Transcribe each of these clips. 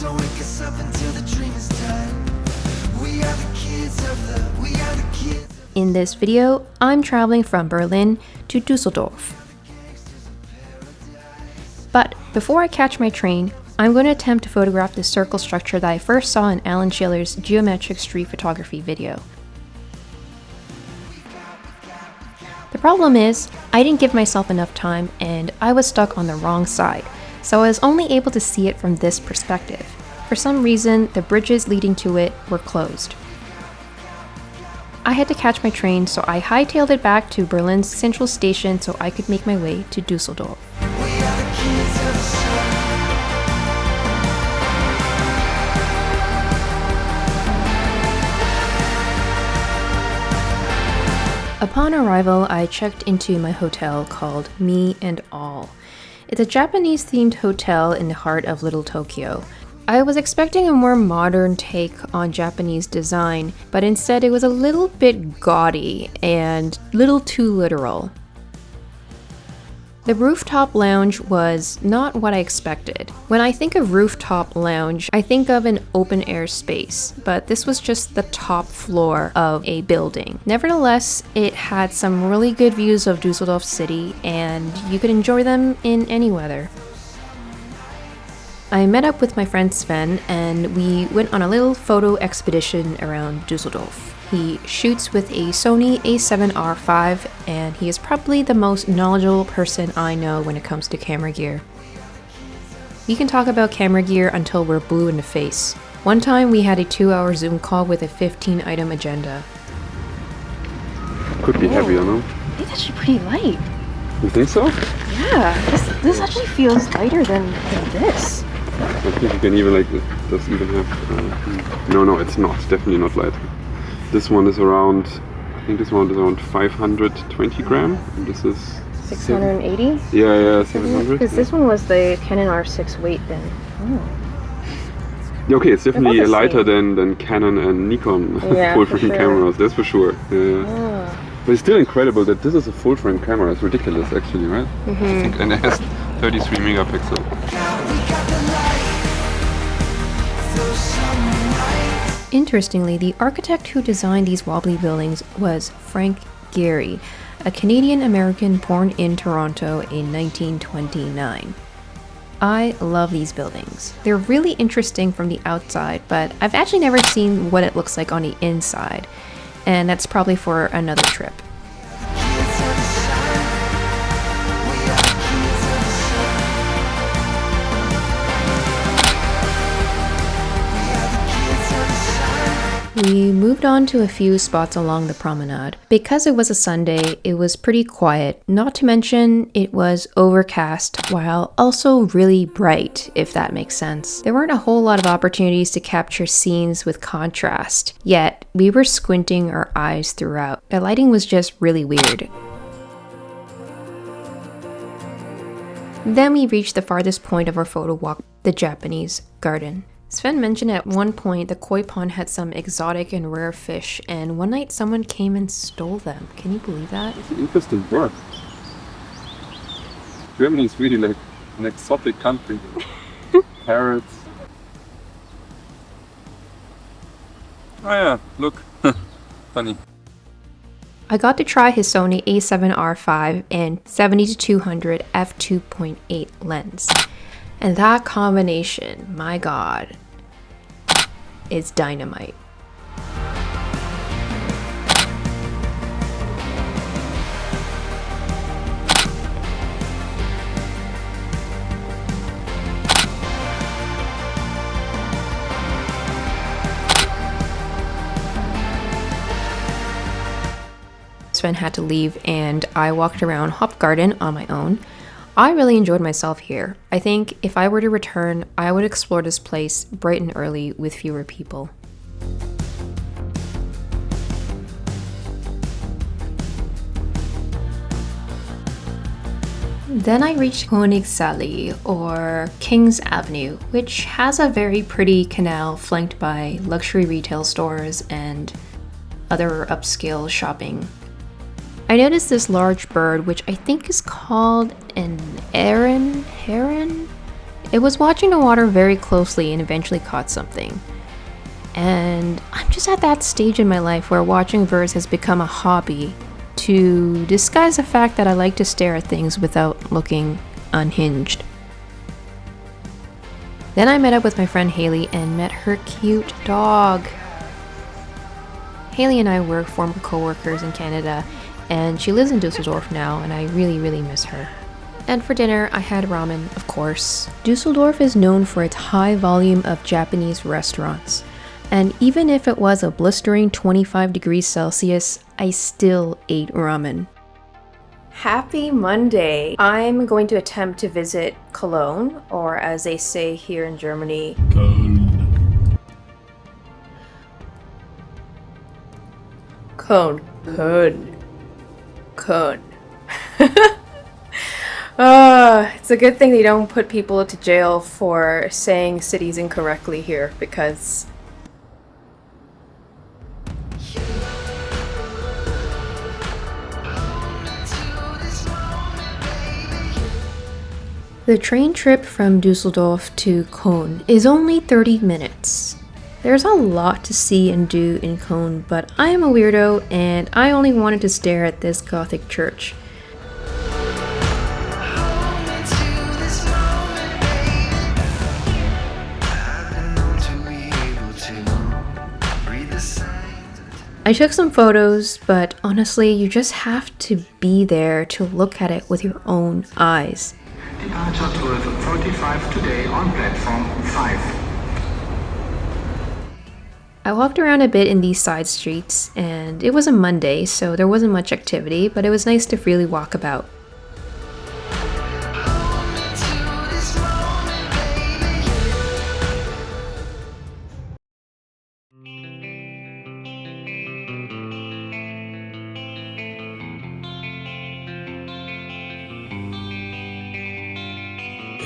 Don't wake us up until the dream is done. We are the kids In this video, I'm traveling from Berlin to Düsseldorf. But before I catch my train, I'm going to attempt to photograph the circle structure that I first saw in Alan Schiller's geometric street photography video. The problem is, I didn't give myself enough time and I was stuck on the wrong side, so I was only able to see it from this perspective. For some reason, the bridges leading to it were closed. I had to catch my train, so I hightailed it back to Berlin's central station so I could make my way to Düsseldorf. Upon arrival, I checked into my hotel called Me and All. It's a Japanese-themed hotel in the heart of Little Tokyo. I was expecting a more modern take on Japanese design, but instead it was a little bit gaudy and little too literal. The rooftop lounge was not what I expected. When I think of rooftop lounge, I think of an open-air space, but this was just the top floor of a building. Nevertheless, it had some really good views of Düsseldorf city, and you could enjoy them in any weather. I met up with my friend Sven, and we went on a little photo expedition around Düsseldorf. He shoots with a Sony a7R5, and he is probably the most knowledgeable person I know when it comes to camera gear. We can talk about camera gear until we're blue in the face. One time we had a 2-hour Zoom call with a 15-item agenda. Could be heavier, no? I think that's actually pretty light. You think so? Yeah, this actually feels lighter than this. I think you can even does even have... No, it's not. Definitely not light. This one is around, I think this one is around 520 gram. And this is 680? Yeah, 700. Because this one was the Canon R6 weight then. Oh. Yeah, okay, it's definitely lighter than Canon and Nikon full-frame cameras, that's for sure. Yeah. But it's still incredible that this is a full-frame camera. It's ridiculous, actually, right? I think, and it has 33 megapixel. Interestingly, the architect who designed these wobbly buildings was Frank Gehry, a Canadian-American born in Toronto in 1929. I love these buildings. They're really interesting from the outside, but I've actually never seen what it looks like on the inside, and that's probably for another trip. We moved on to a few spots along the promenade. Because it was a Sunday, it was pretty quiet, not to mention it was overcast while also really bright, if that makes sense. There weren't a whole lot of opportunities to capture scenes with contrast, yet we were squinting our eyes throughout. The lighting was just really weird. Then we reached the farthest point of our photo walk, the Japanese garden. Sven mentioned at one point the koi pond had some exotic and rare fish, and one night someone came and stole them. Can you believe that? It's an interesting bird. Germany is really like an exotic country. Parrots. Oh yeah, look. Funny. I got to try his Sony a7R5 and 70-200 f2.8 lens. And that combination, my god, is dynamite. Sven had to leave and I walked around Hofgarten on my own. I really enjoyed myself here. I think if I were to return, I would explore this place bright and early with fewer people. Then I reached Königsallee, or King's Avenue, which has a very pretty canal flanked by luxury retail stores and other upscale shopping. I noticed this large bird, which I think is called an heron? It was watching the water very closely and eventually caught something. And I'm just at that stage in my life where watching birds has become a hobby to disguise the fact that I like to stare at things without looking unhinged. Then I met up with my friend Haley and met her cute dog. Haley and I were former co-workers in Canada, and she lives in Düsseldorf now, and I really miss her. And for dinner, I had ramen, of course. Düsseldorf is known for its high volume of Japanese restaurants. And even if it was a blistering 25 degrees Celsius, I still ate ramen. Happy Monday! I'm going to attempt to visit Cologne, or as they say here in Germany, Köln. Köln. It's a good thing they don't put people to jail for saying cities incorrectly here, because the train trip from Düsseldorf to Köln is only 30 minutes. There's a lot to see and do in Köln, but I am a weirdo and I only wanted to stare at this Gothic church. I took some photos, but honestly, you just have to be there to look at it with your own eyes. Departure 12:45 today on platform 5. I walked around a bit in these side streets, and it was a Monday, so there wasn't much activity, but it was nice to freely walk about.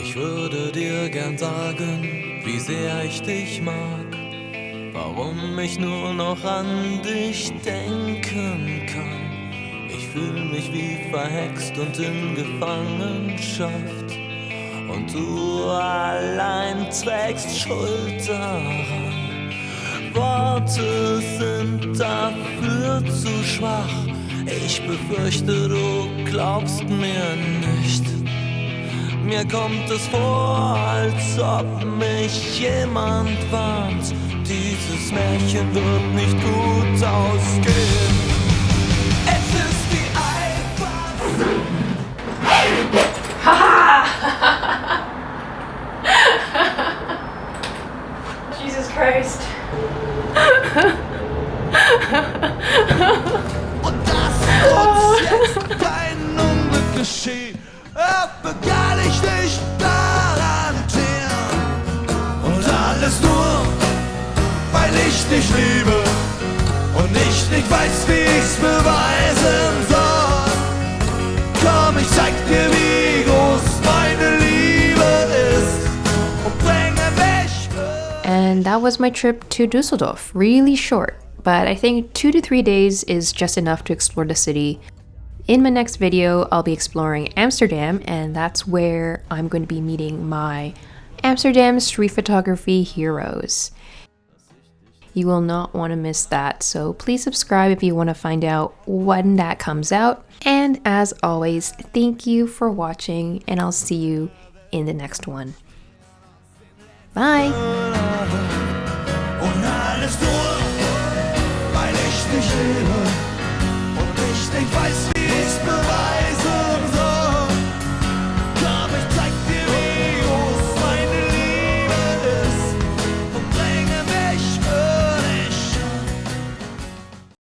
Ich würde dir gern sagen, wie sehr ich dich mag, warum ich nur noch an dich denken kann. Ich fühl mich wie verhext und in Gefangenschaft, und du allein trägst Schuld daran. Worte sind dafür zu schwach, ich befürchte, du glaubst mir nicht. Mir kommt es vor, als ob mich jemand warnt. Dieses Märchen wird nicht gut ausgehen. Es ist die einfachste. Jesus Christ. Und dass uns jetzt kein Unglück geschieht, begann ich dich daran teeren. Und alles nur, weil ich dich liebe und ich nicht weiß, wie ich's beweisen soll. Komm, ich zeig dir, wie groß meine Liebe ist und bringe mich mit. And that was my trip to Düsseldorf. Really short, but I think 2 to 3 days is just enough to explore the city. In my next video, I'll be exploring Amsterdam, and that's where I'm going to be meeting my Amsterdam street photography heroes. You will not want to miss that, so please subscribe if you want to find out when that comes out. And as always, thank you for watching, and I'll see you in the next one. Bye!